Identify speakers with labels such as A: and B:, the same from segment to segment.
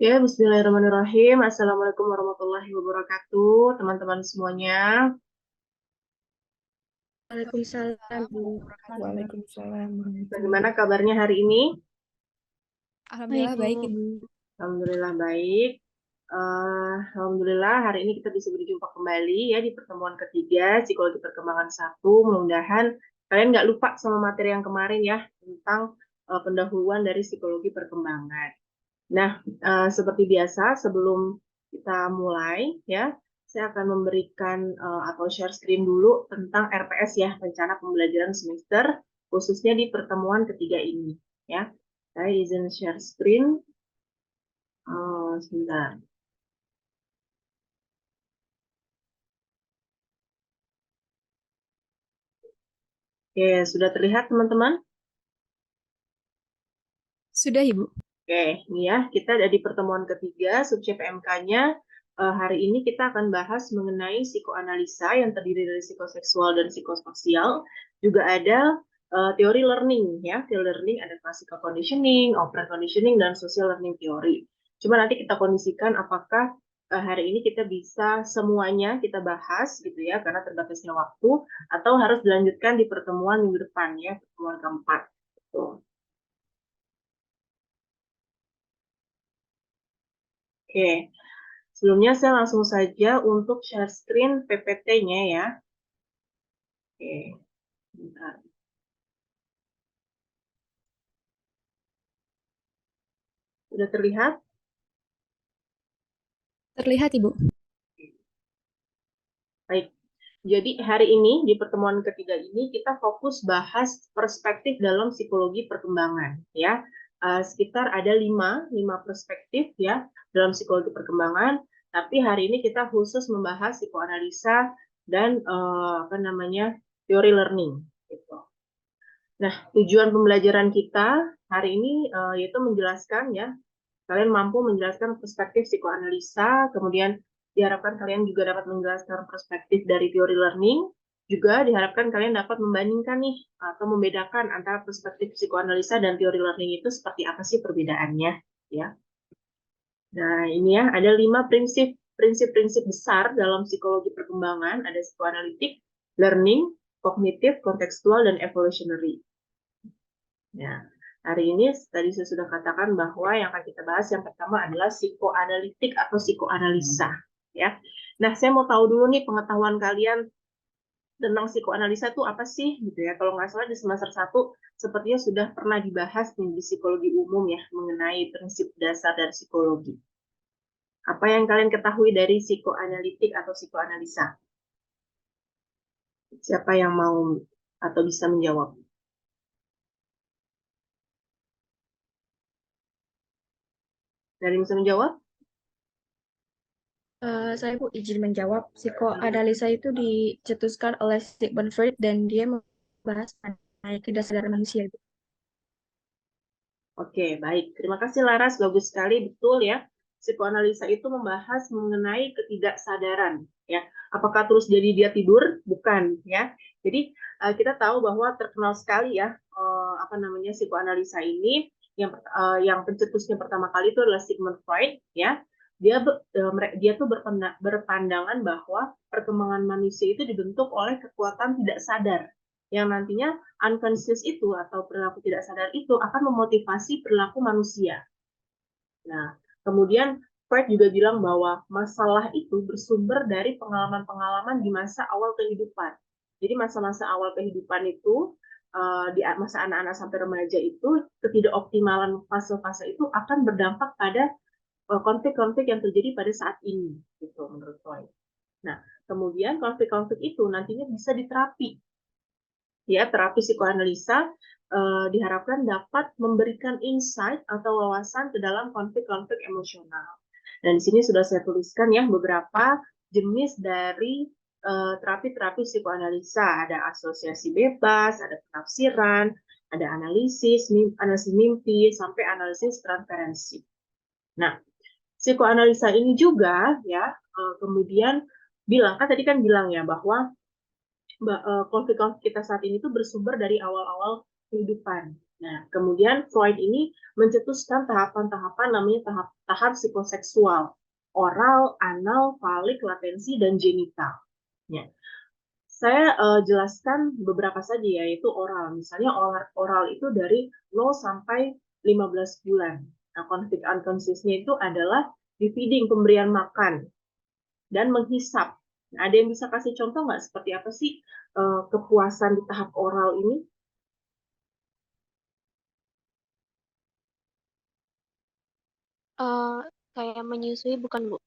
A: Ya, bismillahirrahmanirrahim. Assalamualaikum warahmatullahi wabarakatuh, teman-teman semuanya.
B: Waalaikumsalam, Bu.
C: Waalaikumsalam warahmatullahi.
A: Bagaimana kabarnya hari ini?
B: Baik,
C: Alhamdulillah
B: Bu.
C: baik Ibu.
A: Alhamdulillah baik. Alhamdulillah hari ini kita bisa berjumpa kembali ya di pertemuan ketiga Psikologi Perkembangan 1. Mudah-mudahan kalian nggak lupa sama materi yang kemarin ya tentang pendahuluan dari psikologi perkembangan. Nah, seperti biasa, sebelum kita mulai, ya, saya akan memberikan atau share screen dulu tentang RPS ya, rencana pembelajaran semester, khususnya di pertemuan ketiga ini. Ya, saya izin share screen. Sebentar. Oke, sudah terlihat teman-teman?
C: Sudah Ibu.
A: Oke, ini ya, kita ada di pertemuan ketiga, subjek PMK-nya. Hari ini kita akan bahas mengenai psikoanalisa yang terdiri dari psikoseksual dan psikososial. Juga ada teori learning, ya. Teori learning ada classical conditioning, operant conditioning, dan social learning theory. Cuma nanti kita kondisikan apakah hari ini kita bisa semuanya kita bahas gitu ya, karena terbatasnya waktu, atau harus dilanjutkan di pertemuan minggu depan ya, pertemuan keempat. Tuh. Oke. Sebelumnya saya langsung saja untuk share screen PPT-nya ya. Oke, bentar. Sudah terlihat?
C: Terlihat Ibu.
A: Baik. Jadi hari ini di pertemuan ketiga ini kita fokus bahas perspektif dalam psikologi perkembangan ya. Sekitar ada lima perspektif ya dalam psikologi perkembangan. Tapi hari ini kita khusus membahas psikoanalisa dan apa namanya teori learning. Gitu. Nah, tujuan pembelajaran kita hari ini yaitu menjelaskan ya, kalian mampu menjelaskan perspektif psikoanalisa, kemudian diharapkan kalian juga dapat menjelaskan perspektif dari teori learning, juga diharapkan kalian dapat membandingkan nih atau membedakan antara perspektif psikoanalisa dan teori learning itu seperti apa sih perbedaannya ya. Nah, ini ya ada 5 prinsip-prinsip besar dalam psikologi perkembangan, ada psikoanalitik, learning, kognitif, kontekstual, dan evolutionary. Ya, hari ini tadi saya sudah katakan bahwa yang akan kita bahas yang pertama adalah psikoanalitik atau psikoanalisa. Ya, nah saya mau tahu dulu nih pengetahuan kalian tentang psikoanalisa itu apa sih gitu ya. Kalau nggak salah di semester 1 sepertinya sudah pernah dibahas nih di psikologi umum ya mengenai prinsip dasar dari psikologi. Apa yang kalian ketahui dari psikoanalitik atau psikoanalisa? Siapa yang mau atau bisa menjawab? Dari yang bisa menjawab?
B: Saya Bu izin menjawab. Psikoanalisa itu dicetuskan oleh Sigmund Freud dan dia membahas mengenai kesadaran manusia, Ibu.
A: Oke, baik. Terima kasih Laras, bagus sekali, betul ya. Psikoanalisa itu membahas mengenai ketidaksadaran, ya. Apakah terus jadi dia tidur? Bukan, ya. Jadi kita tahu bahwa terkenal sekali ya apa namanya psikoanalisa ini yang pencetusnya pertama kali itu adalah Sigmund Freud, ya. Dia tuh berpandangan bahwa perkembangan manusia itu dibentuk oleh kekuatan tidak sadar yang nantinya unconscious itu atau perilaku tidak sadar itu akan memotivasi perilaku manusia. Nah, kemudian Freud juga bilang bahwa masalah itu bersumber dari pengalaman-pengalaman di masa awal kehidupan. Jadi masa-masa awal kehidupan itu di masa anak-anak sampai remaja itu ketidakoptimalan fase-fase itu akan berdampak pada konflik-konflik yang terjadi pada saat ini, gitu menurut Freud. Nah, kemudian konflik-konflik itu nantinya bisa diterapi ya terapi psikoanalisa diharapkan dapat memberikan insight atau wawasan ke dalam konflik-konflik emosional. Dan di sini sudah saya tuliskan ya beberapa jenis dari terapi-terapi psikoanalisa. Ada asosiasi bebas, ada penafsiran, ada analisis mimpi, sampai analisis transferensi. Nah, psikoanalisa ini juga ya kemudian bilang, kan tadi kan bilang ya bahwa konflik-konflik kita saat ini tuh bersumber dari awal-awal kehidupan. Nah, kemudian Freud ini mencetuskan tahapan-tahapan namanya tahap psikoseksual, oral, anal, falik, latensi, dan genital. Ya. Saya jelaskan beberapa saja, yaitu oral. Misalnya oral itu dari 0 sampai 15 bulan. Nah, konflik unconsciousnya itu adalah di feeding, pemberian makan, dan menghisap. Nah, ada yang bisa kasih contoh nggak seperti apa sih kepuasan di tahap oral ini?
D: Kayak menyusui bukan, Bu?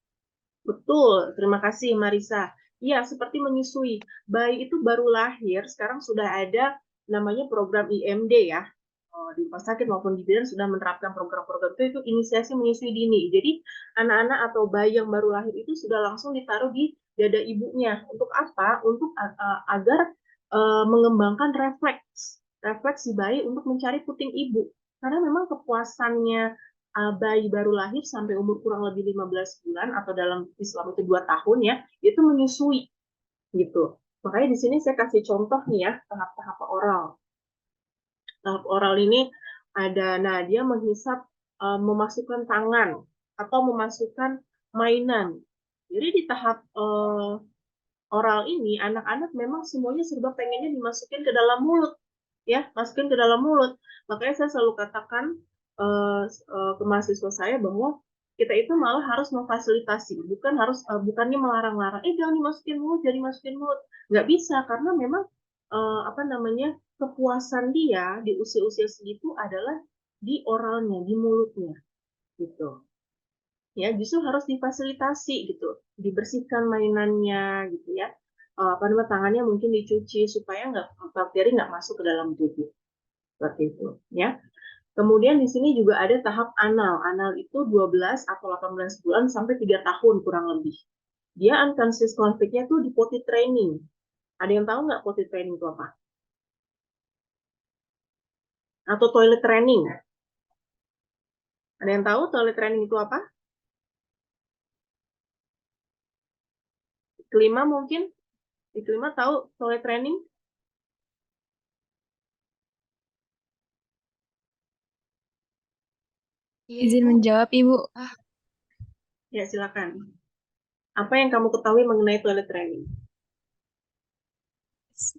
A: Betul, terima kasih Marisa. Iya, seperti menyusui. Bayi itu baru lahir, sekarang sudah ada namanya program IMD ya. Di rumah sakit maupun di bidan sudah menerapkan program-program itu inisiasi menyusui dini. Jadi anak-anak atau bayi yang baru lahir itu sudah langsung ditaruh di dada ibunya. Untuk apa? Untuk agar mengembangkan refleks si bayi untuk mencari puting ibu. Karena memang kepuasannya bayi baru lahir sampai umur kurang lebih 15 bulan atau dalam Islam itu 2 tahun ya, itu menyusui gitu. Makanya di sini saya kasih contoh nih ya, tahap-tahap oral. Tahap oral ini ada, nah dia menghisap, memasukkan tangan atau memasukkan mainan. Jadi di tahap oral ini anak-anak memang semuanya serba pengennya dimasukin ke dalam mulut, ya, masukin ke dalam mulut. Makanya saya selalu katakan ke mahasiswa saya bahwa kita itu malah harus memfasilitasi, bukannya melarang-larang, jangan dimasukin mulut, jangan dimasukin mulut. Nggak bisa, karena memang apa namanya, kepuasan dia di usia-usia segitu adalah di oralnya, di mulutnya, gitu. Ya, justru harus difasilitasi gitu, dibersihkan mainannya gitu ya. Apa namanya, tangannya mungkin dicuci supaya bakteri nggak masuk ke dalam tubuh. Seperti itu, ya. Kemudian di sini juga ada tahap anal. Anal itu 12 atau 18 bulan sampai 3 tahun kurang lebih. Dia unconscious konfliknya tuh di potty training. Ada yang tahu nggak potty training itu apa? Atau toilet training? Ada yang tahu toilet training itu apa? Kelima mungkin? Di kelima tahu toilet training?
C: Izin menjawab, Ibu.
A: Ya, silakan. Apa yang kamu ketahui mengenai toilet training?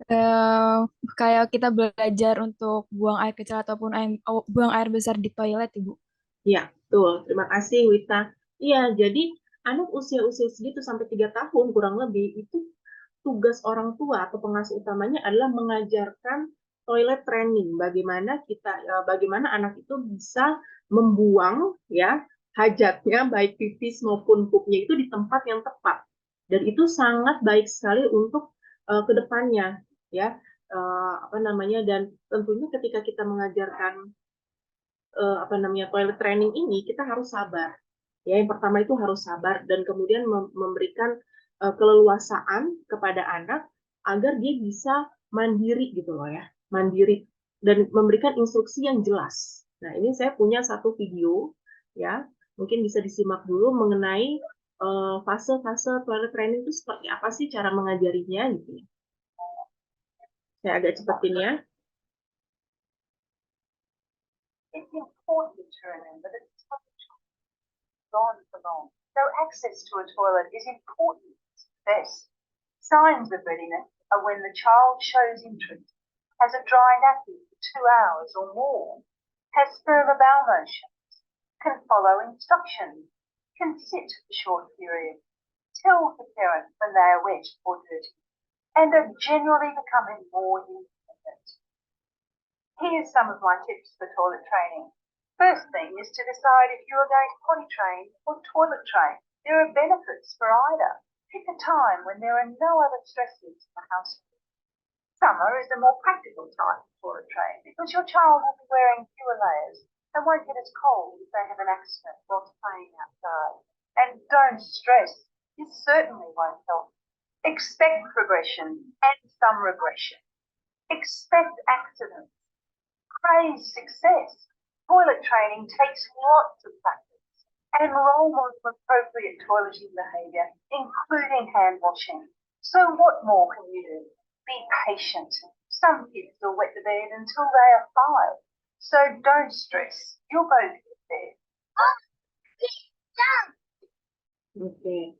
C: Eh, Kayak kita belajar untuk buang air kecil ataupun buang air besar di toilet, Ibu.
A: Ya, betul. Terima kasih, Wita. Iya, jadi anak usia-usia segitu sampai 3 tahun kurang lebih, itu tugas orang tua atau pengasuh utamanya adalah mengajarkan toilet training. Bagaimana anak itu bisa membuang ya hajatnya, baik pipis maupun pupnya itu di tempat yang tepat. Dan itu sangat baik sekali untuk kedepannya, ya. Apa namanya, dan tentunya ketika kita mengajarkan apa namanya, toilet training ini, kita harus sabar. Ya, yang pertama itu harus sabar dan kemudian memberikan keleluasaan kepada anak agar dia bisa mandiri gitu loh ya, mandiri dan memberikan instruksi yang jelas. Nah, ini saya punya satu video ya, mungkin bisa disimak dulu mengenai fase-fase toilet training itu seperti apa sih cara mengajarinya gitu ya. Saya agak cepetin ya. It's important to remember that it's gone for long. So access to a toilet is important. Best. Signs of readiness are when the child shows interest, has a dry nappy for 2 hours or more, has further bowel motions, can follow instructions, can sit for short periods, tells the parent when they are wet or dirty, and are generally becoming more independent. Here's some of my tips for toilet training. First thing is to decide if you are going to potty train or toilet train. There are benefits for either. Pick a time when there are no other stresses in the household. Summer is a more practical time for toilet train because your child will be wearing fewer layers and won't get as cold if they have an accident whilst playing outside. And don't stress. This certainly won't help. Expect progression and some regression. Expect accidents. Praise success. Toilet training takes lots of practice and role model appropriate toileting behaviour, including hand washing. So what more can you do? Be patient. Some kids will wet the bed until they are 5. So don't stress. You'll go there. Oke.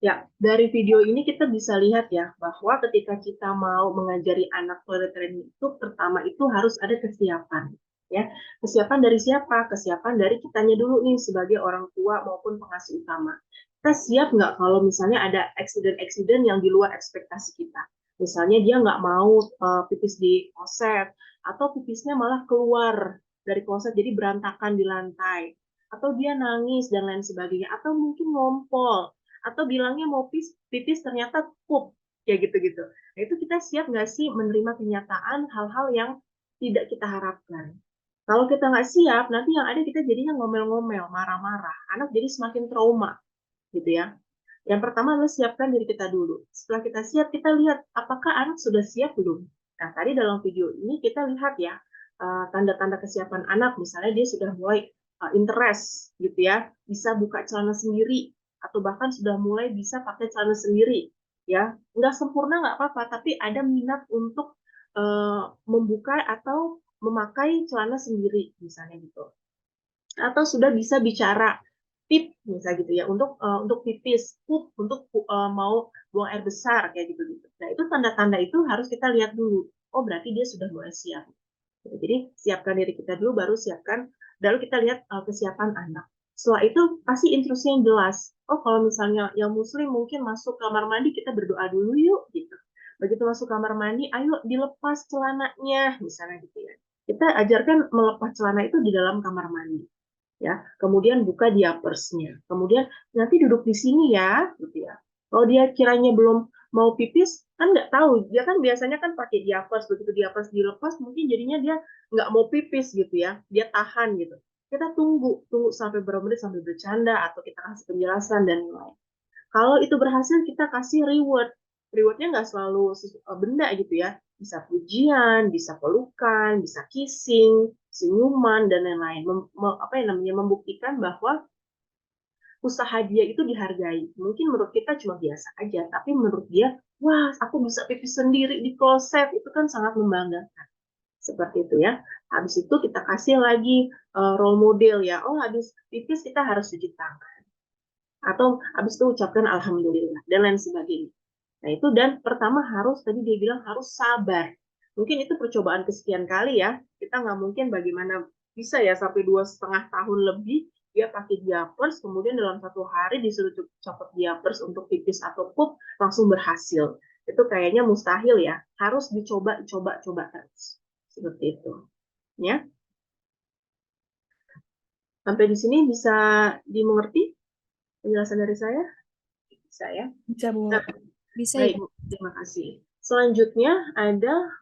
A: Ya, dari video ini kita bisa lihat ya, bahwa ketika kita mau mengajari anak toilet training itu, pertama itu harus ada kesiapan. Ya, kesiapan dari siapa? Kesiapan dari kitanya dulu nih, sebagai orang tua maupun pengasuh utama. Kita siap nggak kalau misalnya ada eksiden-eksiden yang di luar ekspektasi kita? Misalnya dia nggak mau pipis di kloset, atau pipisnya malah keluar dari kloset, jadi berantakan di lantai. Atau dia nangis dan lain sebagainya, atau mungkin ngompol, atau bilangnya mau pipis ternyata pup, kayak gitu-gitu. Nah, itu kita siap nggak sih menerima kenyataan hal-hal yang tidak kita harapkan? Kalau kita nggak siap, nanti yang ada kita jadinya ngomel-ngomel, marah-marah. Anak jadi semakin trauma, gitu ya. Yang pertama adalah siapkan diri kita dulu. Setelah kita siap, kita lihat apakah anak sudah siap belum. Nah, tadi dalam video ini kita lihat ya, tanda-tanda kesiapan anak, misalnya dia sudah mulai interest, gitu ya, bisa buka celana sendiri, atau bahkan sudah mulai bisa pakai celana sendiri, ya. Nggak sempurna nggak apa-apa, tapi ada minat untuk membuka atau memakai celana sendiri, misalnya gitu. Atau sudah bisa bicara pip, misalnya gitu ya, untuk pipis, pup, untuk mau buang air besar, kayak gitu-gitu. Nah, itu tanda-tanda itu harus kita lihat dulu. Oh, berarti dia sudah mulai siap. Jadi, siapkan diri kita dulu, baru siapkan, lalu kita lihat kesiapan anak. Setelah itu, pasti instruksi yang jelas. Oh, kalau misalnya yang muslim mungkin masuk kamar mandi, kita berdoa dulu yuk, gitu. Begitu masuk kamar mandi, ayo dilepas celananya, misalnya gitu ya. Kita ajarkan melepas celana itu di dalam kamar mandi. Ya, kemudian buka diapersnya. Kemudian nanti duduk di sini ya, gitu ya. Kalau dia kiranya belum mau pipis, kan nggak tahu. Dia kan biasanya kan pakai diapers, begitu diapers dilepas, mungkin jadinya dia nggak mau pipis gitu ya. Dia tahan gitu. Kita tunggu sampai berapa menit sampai bercanda, atau kita kasih penjelasan dan lain-lain. Kalau itu berhasil, kita kasih reward. Rewardnya nggak selalu benda gitu ya. Bisa pujian, bisa pelukan, bisa kissing, senyuman, dan lain-lain. Apa yang namanya, membuktikan bahwa usaha dia itu dihargai. Mungkin menurut kita cuma biasa aja, tapi menurut dia, wah, aku bisa pipis sendiri di kloset. Itu kan sangat membanggakan. Seperti itu ya. Habis itu kita kasih lagi role model ya. Oh, habis pipis kita harus cuci tangan. Atau habis itu ucapkan alhamdulillah dan lain sebagainya. Nah, itu, dan pertama harus, tadi dia bilang harus sabar. Mungkin itu percobaan kesekian kali ya. Kita nggak mungkin bagaimana bisa ya sampai 2,5 tahun lebih dia pakai diapers, kemudian dalam 1 hari disuruh copot diapers untuk pipis atau pup langsung berhasil. Itu kayaknya mustahil ya. Harus dicoba terus. Seperti itu. Ya. Sampai di sini bisa dimengerti penjelasan dari saya? Bisa ya.
C: Bisa, Bu.
A: Nah,
C: Bisa,
A: baik,
C: Ibu.
A: terima kasih. Selanjutnya ada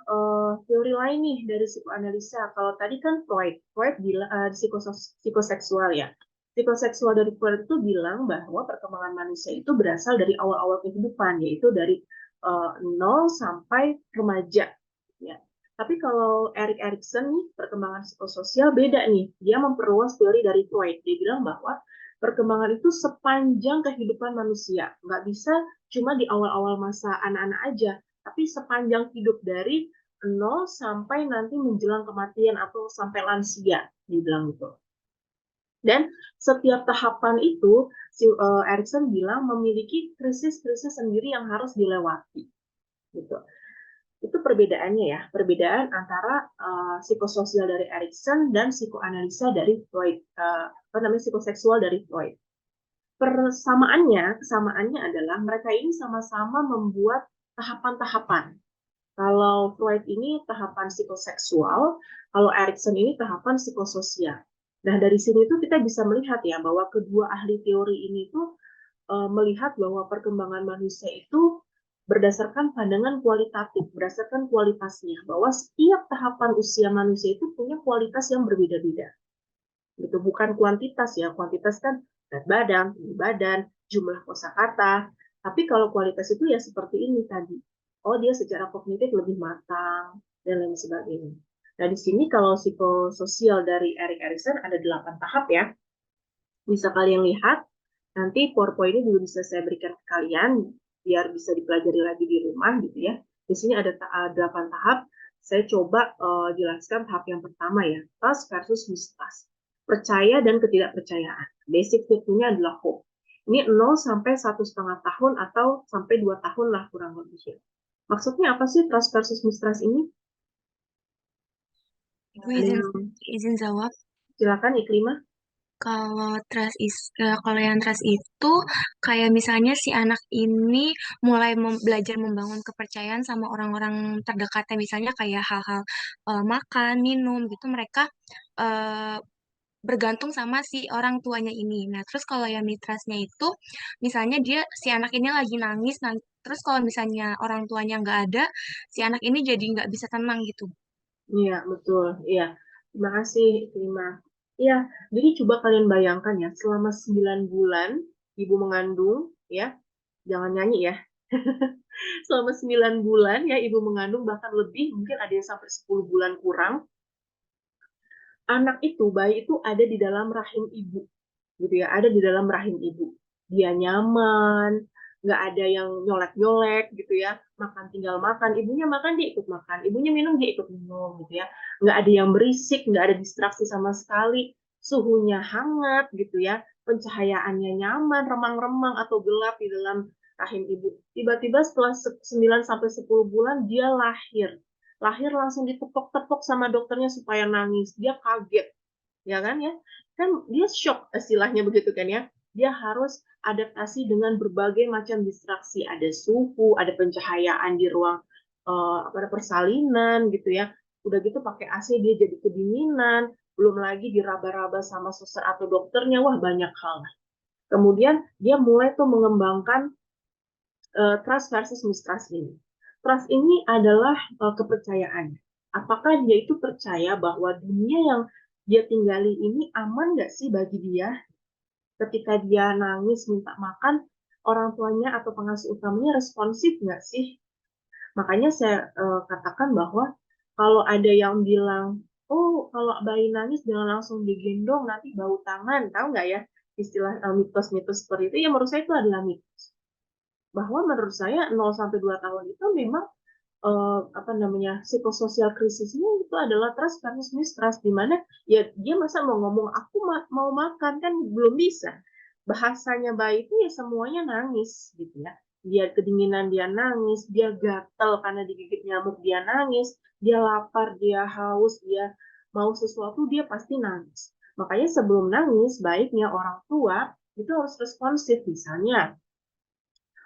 A: teori lain nih dari psikoanalisa. Kalau tadi kan Freud bilang psikoseksual ya. Psikoseksual dari Freud itu bilang bahwa perkembangan manusia itu berasal dari awal-awal kehidupan, yaitu dari 0 sampai remaja. Ya. Tapi kalau Erik Erikson nih, perkembangan psikososial beda nih. Dia memperluas teori dari Freud. Dia bilang bahwa perkembangan itu sepanjang kehidupan manusia. Nggak bisa cuma di awal-awal masa anak-anak aja, tapi sepanjang hidup dari 0 sampai nanti menjelang kematian atau sampai lansia, dibilang gitu. Dan setiap tahapan itu, si Erikson bilang memiliki krisis-krisis sendiri yang harus dilewati. Gitu. Itu perbedaannya ya, perbedaan antara psikososial dari Erikson dan psikoanalisa dari Freud, psikoseksual dari Freud. Kesamaannya adalah mereka ini sama-sama membuat tahapan-tahapan. Kalau Freud ini tahapan psikoseksual, kalau Erikson ini tahapan psikososial. Nah, dari sini tuh kita bisa melihat ya bahwa kedua ahli teori ini tuh melihat bahwa perkembangan manusia itu berdasarkan pandangan kualitatif, berdasarkan kualitasnya, bahwa setiap tahapan usia manusia itu punya kualitas yang berbeda-beda. Gitu, bukan kuantitas ya. Kuantitas kan berat badan, tinggi badan, jumlah kosakata. Tapi kalau kualitas itu ya seperti ini tadi. Oh, dia secara kognitif lebih matang dan lain sebagainya. Nah, di sini kalau psikososial dari Erik Erikson ada 8 tahap ya. Bisa kalian lihat. Nanti PowerPoint ini juga bisa saya berikan ke kalian biar bisa dipelajari lagi di rumah gitu ya. Di sini ada 8 tahap. Saya coba jelaskan tahap yang pertama ya, trust versus mistrust. Percaya dan ketidakpercayaan. Basic virtunya adalah hope. Ini 0 sampai 1,5 tahun atau sampai 2 tahun lah kurang lebih. Maksudnya apa sih trust versus mistrust ini?
D: Ibu
A: Ada
D: izin
A: yang
D: izin jawab.
A: silakan Iklimah.
D: Kalau yang trust itu kayak misalnya si anak ini mulai belajar membangun kepercayaan sama orang-orang terdekatnya, misalnya kayak hal-hal makan, minum gitu, mereka eh, bergantung sama si orang tuanya ini. Nah, terus kalau yang mitrasnya itu, misalnya si anak ini lagi nangis, terus kalau misalnya orang tuanya nggak ada, si anak ini jadi nggak bisa tenang gitu.
A: Iya, betul. Iya. Terima kasih, Iklimah. Iya, jadi coba kalian bayangkan ya, selama 9 bulan ibu mengandung, ya, jangan nyanyi ya. Selama 9 bulan ya ibu mengandung, bahkan lebih, mungkin ada yang sampai 10 bulan kurang, anak itu, bayi itu ada di dalam rahim ibu, gitu ya, ada di dalam rahim ibu. Dia nyaman, nggak ada yang nyolek-nyolek gitu ya, makan tinggal makan, ibunya makan dia ikut makan, ibunya minum dia ikut minum gitu ya, nggak ada yang berisik, nggak ada distraksi sama sekali, suhunya hangat gitu ya, pencahayaannya nyaman, remang-remang atau gelap di dalam rahim ibu. Tiba-tiba setelah 9 sampai 10 bulan dia lahir. Lahir langsung ditepok-tepok sama dokternya supaya nangis. Dia kaget, ya kan ya? Kan dia shock istilahnya begitu kan ya. Dia harus adaptasi dengan berbagai macam distraksi. Ada suhu, ada pencahayaan di ruang persalinan gitu ya. Udah gitu pakai AC dia jadi kedinginan, belum lagi diraba-raba sama suster atau dokternya, wah banyak hal. Kemudian dia mulai tuh mengembangkan trust versus mistrust ini. Trust ini adalah kepercayaan. Apakah dia itu percaya bahwa dunia yang dia tinggali ini aman nggak sih bagi dia? Ketika dia nangis minta makan, orang tuanya atau pengasuh utamanya responsif nggak sih? Makanya saya katakan bahwa kalau ada yang bilang, oh kalau bayi nangis jangan langsung digendong, nanti bau tangan, tahu nggak ya istilah mitos-mitos seperti itu? Ya menurut saya itu adalah mitos. Bahwa menurut saya 0 sampai 2 tahun itu memang apa namanya psikososial krisisnya itu adalah trust versus mistrust, di mana ya dia masa mau ngomong aku mau makan kan belum bisa, bahasanya bayi itu ya semuanya nangis gitu ya, dia kedinginan dia nangis, dia gatel karena digigit nyamuk dia nangis, dia lapar dia haus dia mau sesuatu dia pasti nangis. Makanya sebelum nangis baiknya orang tua itu harus responsif, misalnya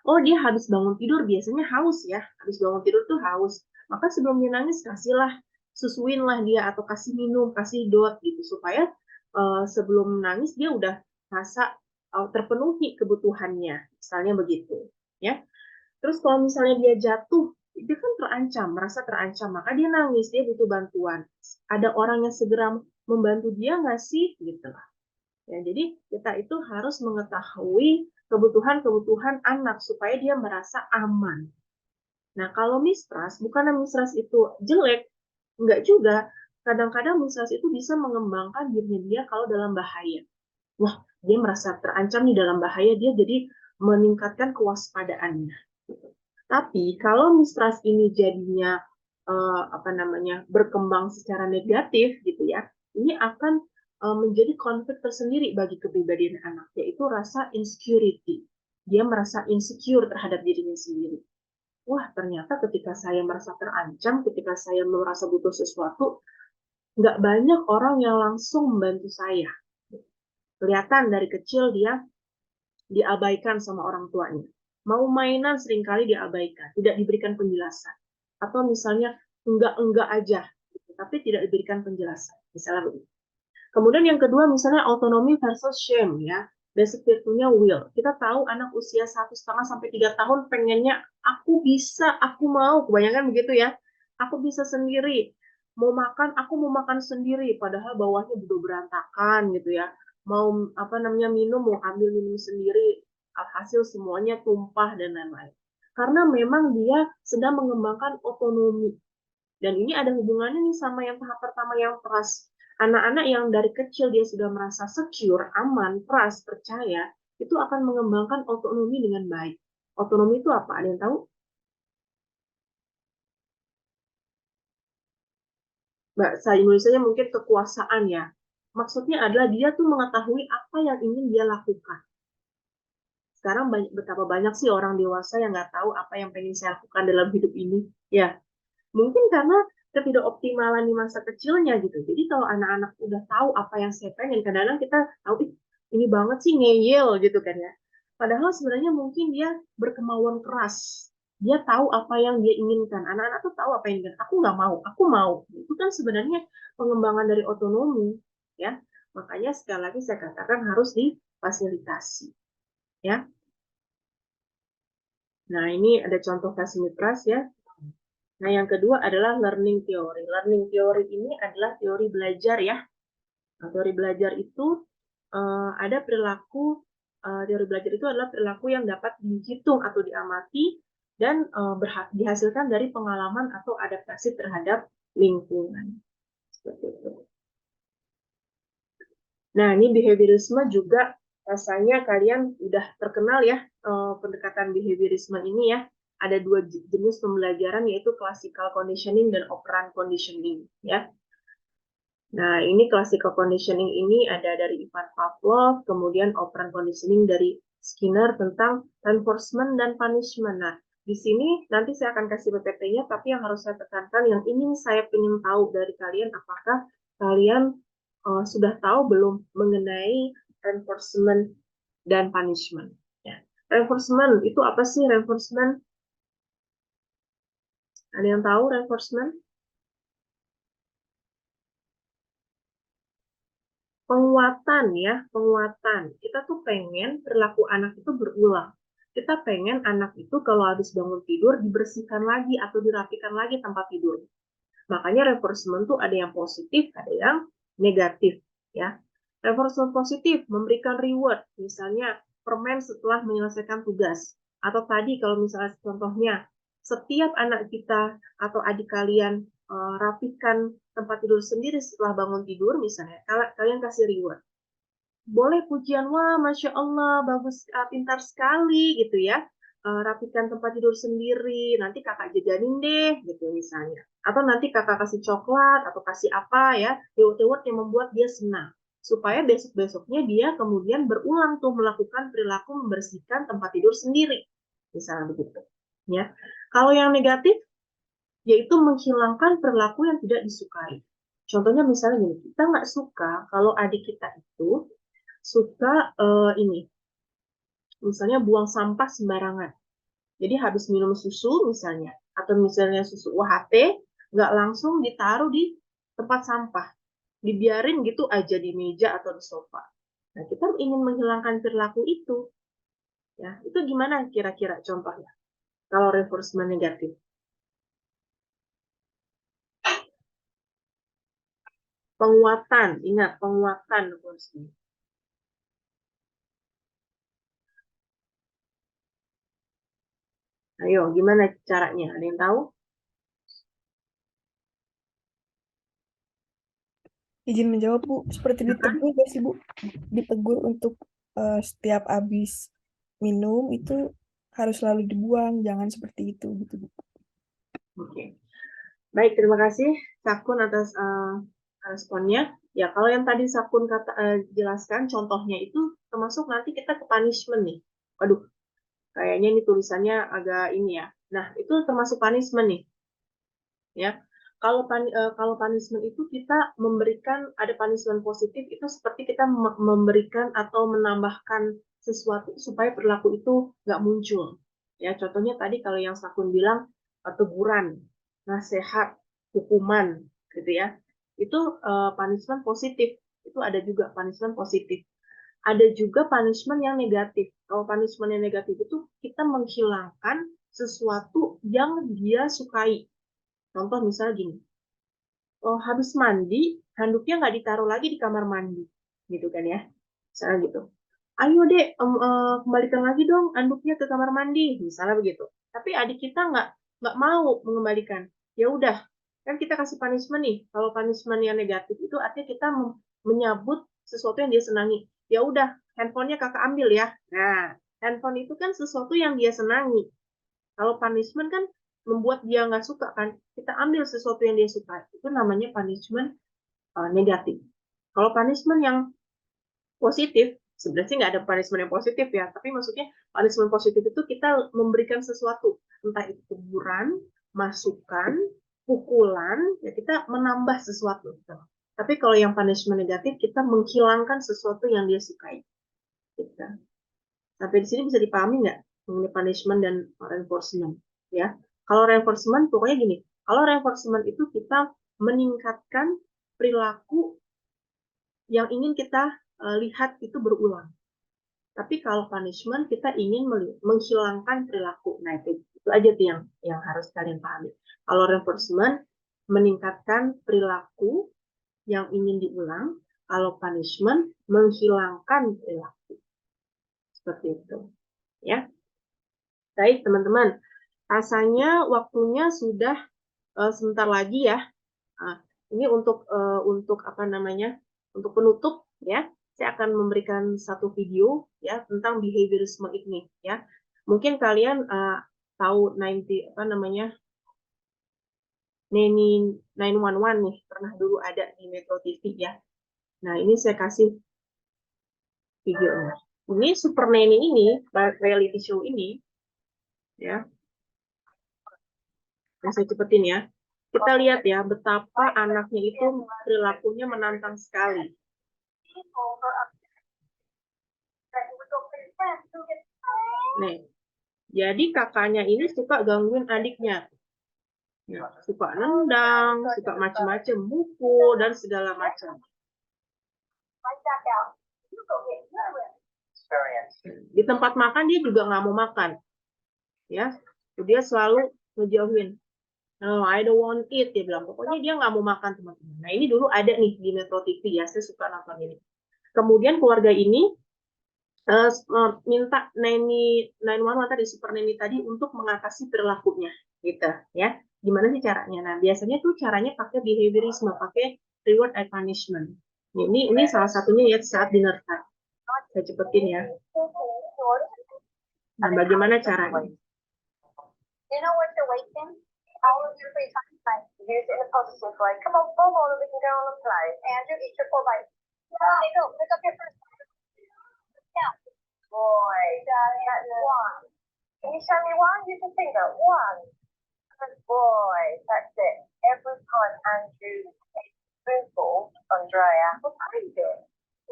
A: oh dia habis bangun tidur biasanya haus ya, habis bangun tidur tuh haus, maka sebelum dia nangis kasihlah, susuin lah dia atau kasih minum, kasih dot gitu supaya sebelum nangis dia udah rasa terpenuhi kebutuhannya, misalnya begitu ya. Terus kalau misalnya dia jatuh, dia kan terancam, merasa terancam, maka dia nangis, dia butuh bantuan, ada orang yang segera membantu dia nggak sih gitu. Ya, jadi kita itu harus mengetahui kebutuhan-kebutuhan anak supaya dia merasa aman. Nah, kalau mistrust, bukan mistrust itu jelek, enggak juga. Kadang-kadang mistrust itu bisa mengembangkan dirinya dia kalau dalam bahaya. Wah, dia merasa terancam nih dalam bahaya, dia jadi meningkatkan kewaspadaannya. Tapi kalau mistrust ini jadinya apa namanya berkembang secara negatif gitu ya, ini akan menjadi konflik tersendiri bagi kepribadian anak, yaitu rasa insecurity. Dia merasa insecure terhadap dirinya sendiri. Wah, ternyata ketika saya merasa terancam, ketika saya merasa butuh sesuatu, nggak banyak orang yang langsung membantu saya. Kelihatan dari kecil dia diabaikan sama orang tuanya. Mau mainan seringkali diabaikan, tidak diberikan penjelasan. Atau misalnya enggak aja, gitu, tapi tidak diberikan penjelasan. Misalnya begitu. Kemudian yang kedua misalnya autonomy versus shame ya. Basic virtunya will. Kita tahu anak usia 1,5 sampai 3 tahun pengennya aku bisa, aku mau. Kebanyakan begitu ya. Aku bisa sendiri. Mau makan, aku mau makan sendiri. Padahal bawahnya udah berantakan gitu ya. Mau apa namanya minum, mau ambil minum sendiri. Alhasil semuanya tumpah dan lain-lain. Karena memang dia sedang mengembangkan otonomi. Dan ini ada hubungannya nih sama yang tahap pertama yang trust. Anak-anak yang dari kecil dia sudah merasa secure, aman, trust, percaya, itu akan mengembangkan otonomi dengan baik. Otonomi itu apa? Ada yang tahu? bahasa Indonesianya mungkin kekuasaan ya. Maksudnya adalah dia tuh mengetahui apa yang ingin dia lakukan. Sekarang betapa banyak sih orang dewasa yang nggak tahu apa yang pengen saya lakukan dalam hidup ini. Ya, mungkin karena ketidakoptimalan di masa kecilnya gitu. Jadi kalau anak-anak udah tahu apa yang saya pengen, kadang-kadang kita tahu, "Ih, ini banget sih ngeyel gitu kan ya. Padahal sebenarnya mungkin dia berkemauan keras. Dia tahu apa yang dia inginkan. Anak-anak tuh tahu apa yang inginkan. Aku nggak mau, aku mau. Itu kan sebenarnya pengembangan dari otonomi, ya. Makanya sekali lagi saya katakan harus difasilitasi, ya. Nah, ini ada contoh fasilitas ya. Nah, yang kedua adalah learning theory. Learning theory ini adalah teori belajar ya. Nah, teori belajar itu ada perilaku, teori belajar itu adalah perilaku yang dapat dihitung atau diamati dan dihasilkan dari pengalaman atau adaptasi terhadap lingkungan. Seperti itu. Nah, ini behaviorisme juga rasanya kalian udah terkenal ya pendekatan behaviorisme ini ya. Ada dua jenis pembelajaran yaitu classical conditioning dan operant conditioning ya. Nah, ini classical conditioning ini ada dari Ivan Pavlov, kemudian operant conditioning dari Skinner tentang reinforcement dan punishment. Nah, di sini nanti saya akan kasih PPT-nya, tapi yang harus saya tekankan, yang ingin saya ingin tahu dari kalian, apakah kalian sudah tahu belum mengenai reinforcement dan punishment? Ya. Reinforcement itu apa sih reinforcement? Ada yang tahu reinforcement? Penguatan ya, penguatan. Kita tuh pengen perilaku anak itu berulang. Kita pengen anak itu kalau habis bangun tidur dibersihkan lagi atau dirapikan lagi tempat tidur. Makanya reinforcement tuh ada yang positif, ada yang negatif ya. Reinforcement positif memberikan reward, misalnya permen setelah menyelesaikan tugas. Atau tadi kalau misalnya contohnya setiap anak kita atau adik kalian rapikan tempat tidur sendiri setelah bangun tidur misalnya, kalian kasih reward. Boleh pujian, wah Masya Allah, bagus, pintar sekali gitu ya. Rapikan tempat tidur sendiri, nanti kakak jajanin deh gitu misalnya. Atau nanti kakak kasih coklat atau kasih apa ya, reward-reward yang membuat dia senang. Supaya besok-besoknya dia kemudian berulang tuh melakukan perilaku membersihkan tempat tidur sendiri. Misalnya begitu. Ya. Kalau yang negatif, yaitu menghilangkan perilaku yang tidak disukai. Contohnya misalnya gini, kita nggak suka kalau adik kita itu suka ini, misalnya buang sampah sembarangan. Jadi habis minum susu misalnya, atau misalnya susu UHT, nggak langsung ditaruh di tempat sampah. Dibiarin gitu aja di meja atau di sofa. Nah, kita ingin menghilangkan perilaku itu. Ya, itu gimana kira-kira contohnya? Kalau reinforcement negatif. Penguatan, ingat penguatan reinforcement. Ayo, gimana caranya? Ada yang tahu?
E: Izin menjawab, Bu. Seperti ditegur gak sih, Bu? Ditegur untuk setiap habis minum itu harus selalu dibuang, jangan seperti itu gitu, Bu.
A: Oke. Baik, terima kasih Sakun atas responnya. Ya, kalau yang tadi Sakun jelaskan contohnya itu termasuk nanti kita ke punishment nih. Waduh, kayaknya ini tulisannya agak ini ya. Nah, itu termasuk punishment nih. Ya. Kalau punishment itu kita memberikan ada punishment positif itu seperti kita memberikan atau menambahkan sesuatu supaya perilaku itu nggak muncul. Ya, contohnya tadi kalau yang Sakun bilang teguran, nasihat, hukuman, gitu ya. Itu punishment positif. Itu ada juga punishment positif. Ada juga punishment yang negatif. Kalau punishment yang negatif itu kita menghilangkan sesuatu yang dia sukai. Contoh misalnya gini, habis mandi, handuknya nggak ditaruh lagi di kamar mandi, gitu kan ya. Misalnya gitu. Ayo dek, kembalikan lagi dong handuknya ke kamar mandi, misalnya begitu. Tapi adik kita nggak mau mengembalikan. Ya udah, kan kita kasih punishment nih. Kalau punishment yang negatif itu artinya kita menyabut sesuatu yang dia senangi. Ya udah, handphonenya kakak ambil ya. Nah, handphone itu kan sesuatu yang dia senangi. Kalau punishment kan membuat dia nggak suka kan, kita ambil sesuatu yang dia suka, itu namanya punishment negatif. Kalau punishment yang positif, sebenarnya sih nggak ada punishment yang positif ya, tapi maksudnya punishment positif itu kita memberikan sesuatu, entah itu teguran, masukan, pukulan, ya kita menambah sesuatu. Tapi kalau yang punishment negatif, kita menghilangkan sesuatu yang dia sukai. Gitu. Sampai di sini bisa dipahami nggak mengenai punishment dan reinforcement? Ya, kalau reinforcement pokoknya gini, kalau reinforcement itu kita meningkatkan perilaku yang ingin kita lihat itu berulang. Tapi kalau punishment kita ingin menghilangkan perilaku. Nah itu aja tuh yang harus kalian pahami. Kalau reinforcement meningkatkan perilaku yang ingin diulang, kalau punishment menghilangkan perilaku. Seperti itu. Ya. Baik teman-teman, rasanya waktunya sudah sebentar lagi ya. Nah, ini untuk apa namanya? Untuk penutup ya. Saya akan memberikan satu video ya tentang behaviorisme ini ya. Mungkin kalian tahu 90 apa namanya? Neni 911 nih, pernah dulu ada di Metro TV ya. Nah, ini saya kasih videonya. Ini Super Neni ini, reality show ini ya. Yang saya cepetin ya. Kita lihat ya betapa anaknya itu perilakunya menantang sekali. Nih, jadi kakaknya ini suka gangguin adiknya. Ya, suka nendang, suka macam-macam, mukul, dan segala macam. Di tempat makan dia juga nggak mau makan. Ya, dia selalu ngejauhin. No, I don't want it, dia bilang. Pokoknya dia nggak mau makan, teman-teman. Nah, ini dulu ada nih di Metro TV ya, saya suka nonton ini. Kemudian keluarga ini minta Neni 911 tadi, Super Neni tadi untuk mengatasi perilakunya, gitu ya. Gimana sih caranya? Nah, biasanya tuh caranya pakai behaviorisme, pakai reward and punishment. Ini salah satunya ya saat dinner time. Saya cepetin ya. Nah, bagaimana caranya?
F: You know what you're wasting? All of your free time. Like, use it in a positive way. Come on, Bobo, we can go on and play. Andrew, eat your 4 bites. Hey, go, pick up your first bite. Yeah. Boy, that's 1. Can you show me 1? Use your finger. 1. Good boy. That's it. Every time Andrew takes a spoonful, Andrea will praise it.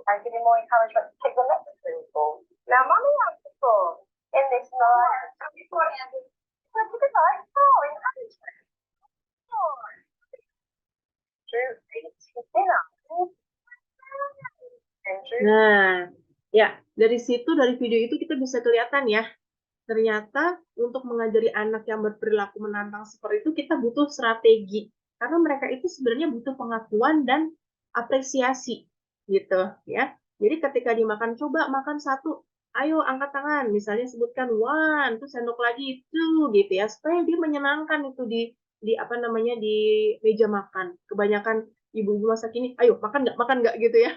F: And give you more encouragement to take the next spoonful. Now, Mummy has the spoon in this night. Before Andrew.
A: Nah, ya dari situ dari video itu kita bisa kelihatan ya, ternyata untuk mengajari anak yang berperilaku menantang seperti itu kita butuh strategi karena mereka itu sebenarnya butuh pengakuan dan apresiasi gitu ya. Jadi ketika dimakan, coba makan satu, ayo angkat tangan, misalnya sebutkan 1, terus sendok lagi 2 gitu ya, supaya dia menyenangkan itu di apa namanya di meja makan. Kebanyakan ibu-ibu masa kini, ayo makan nggak gitu ya.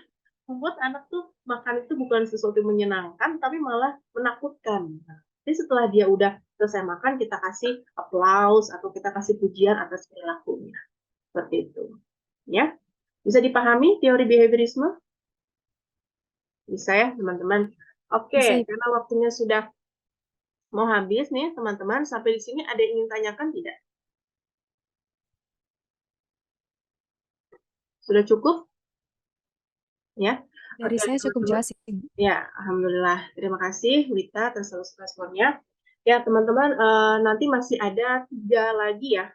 A: Membuat anak tuh makan itu bukan sesuatu yang menyenangkan, tapi malah menakutkan. Jadi setelah dia udah selesai makan, kita kasih applause atau kita kasih pujian atas perilakunya. Seperti itu. Ya. Bisa dipahami teori behaviorisme? Bisa ya, teman-teman. Oke,
C: Bisa, Ibu.
A: karena waktunya sudah mau habis nih, teman-teman. Sampai di sini ada yang ingin tanyakan tidak? Sudah cukup? Ya.
C: Dari
A: Oke,
C: saya cukup
A: teman-teman.
C: jelas, Ibu.
A: Ya, alhamdulillah. Terima kasih, Wita, atas responnya. Ya, teman-teman, nanti masih ada 3 lagi ya,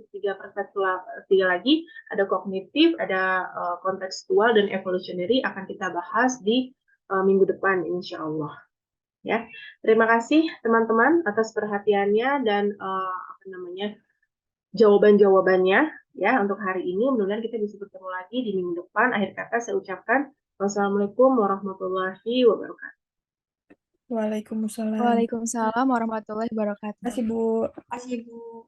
A: tiga perspektif lagi. Ada kognitif, ada kontekstual, dan evolutionary akan kita bahas di minggu depan, insya Allah. Ya, terima kasih teman-teman atas perhatiannya dan apa namanya jawaban-jawabannya ya untuk hari ini. Mudah-mudahan kita bisa bertemu lagi di minggu depan. Akhir kata saya ucapkan wassalamualaikum warahmatullahi wabarakatuh.
E: Waalaikumsalam.
C: Waalaikumsalam warahmatullahi wabarakatuh.
E: Terima kasih, Bu.
D: Terima kasih, Bu.